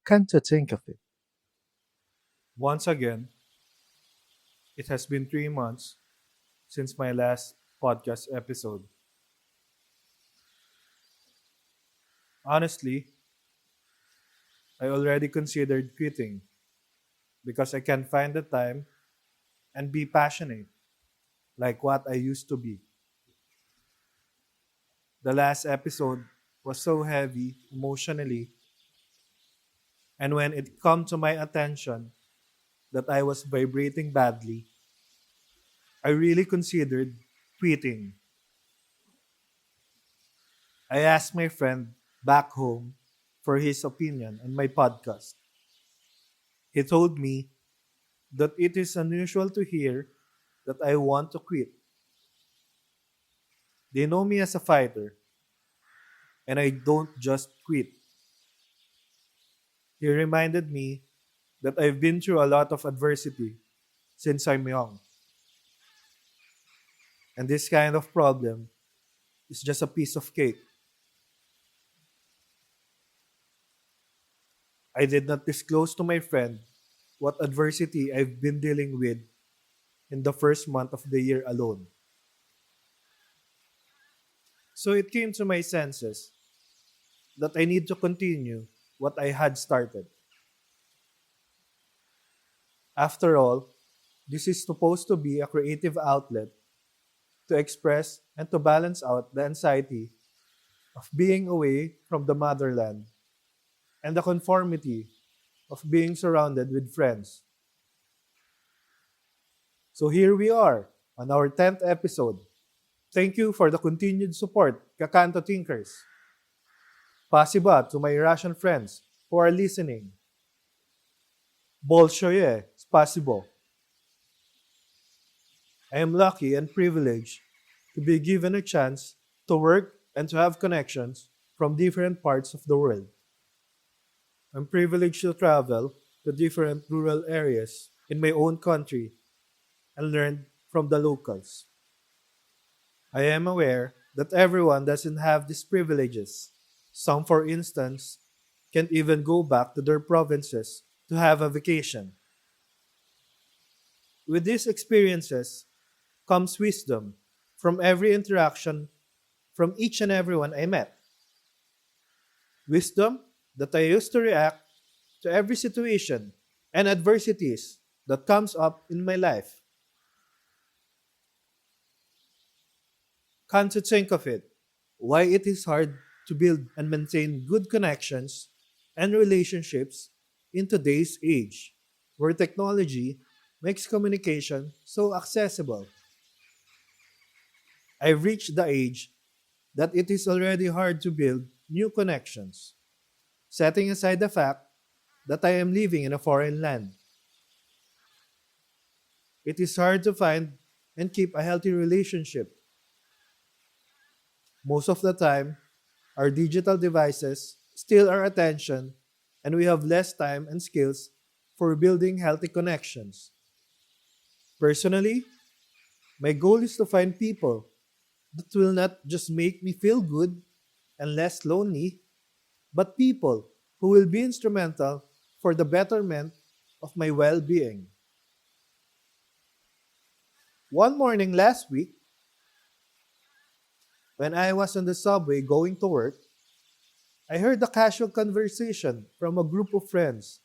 Come to think of it. Once again, it has been 3 months since my last podcast episode. Honestly, I already considered quitting because I can't find the time and be passionate like what I used to be. The last episode was so heavy emotionally, and when it come to my attention that I was vibrating badly, I really considered quitting. I asked my friend back home for his opinion on my podcast. He told me that it is unusual to hear that I want to quit. They know me as a fighter, and I don't just quit. He reminded me that I've been through a lot of adversity since I'm young, and this kind of problem is just a piece of cake. I did not disclose to my friend what adversity I've been dealing with in the first month of the year alone. So it came to my senses that I need to continue what I had started. After all, this is supposed to be a creative outlet to express and to balance out the anxiety of being away from the motherland and the conformity of being surrounded with friends. So here we are on our 10th episode. Thank you for the continued support, kaCantothinkers. Pasiba to my Russian friends who are listening. Bolshoye, spasibo. I am lucky and privileged to be given a chance to work and to have connections from different parts of the world. I'm privileged to travel to different rural areas in my own country and learn from the locals. I am aware that everyone doesn't have these privileges. Some, for instance, can't even go back to their provinces to have a vacation. With these experiences comes wisdom from every interaction from each and everyone I met. Wisdom that I use to react to every situation and adversities that comes up in my life. Come to think of it, why it is hard to build and maintain good connections and relationships in today's age, where technology makes communication so accessible. I've reached the age that it is already hard to build new connections, setting aside the fact that I am living in a foreign land. It is hard to find and keep a healthy relationship. Most of the time, our digital devices steal our attention, and we have less time and skills for building healthy connections. Personally, my goal is to find people that will not just make me feel good and less lonely, but people who will be instrumental for the betterment of my well being. One morning last week, when I was on the subway going to work, I heard a casual conversation from a group of friends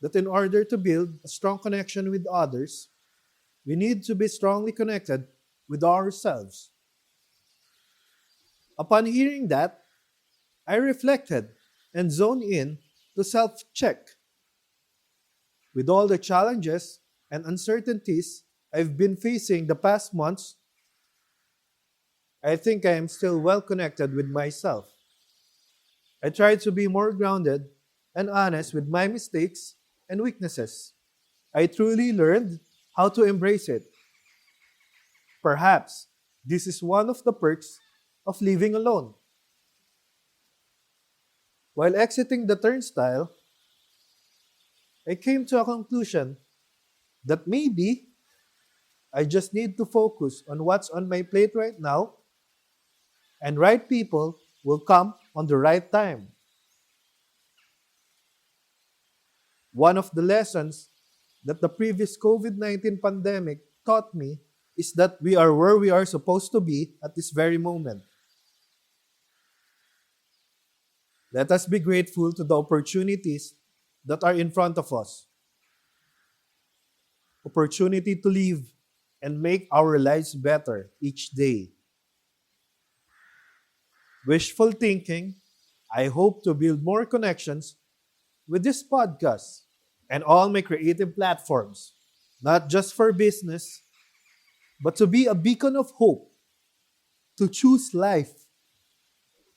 that in order to build a strong connection with others, we need to be strongly connected with ourselves. Upon hearing that, I reflected and zoned in to self check. With all the challenges and uncertainties I've been facing the past months, I think I am still well connected with myself. I try to be more grounded and honest with my mistakes and weaknesses. I truly learned how to embrace it. Perhaps this is one of the perks of living alone. While exiting the turnstile, I came to a conclusion that maybe I just need to focus on what's on my plate right now, and right people will come on the right time. One of the lessons that the previous COVID-19 pandemic taught me is that we are where we are supposed to be at this very moment. Let us be grateful to the opportunities that are in front of us. Opportunity to live and make our lives better each day. Wishful thinking, I hope to build more connections with this podcast and all my creative platforms, not just for business, but to be a beacon of hope, to choose life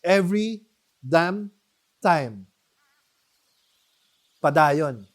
every damn time. Padayon.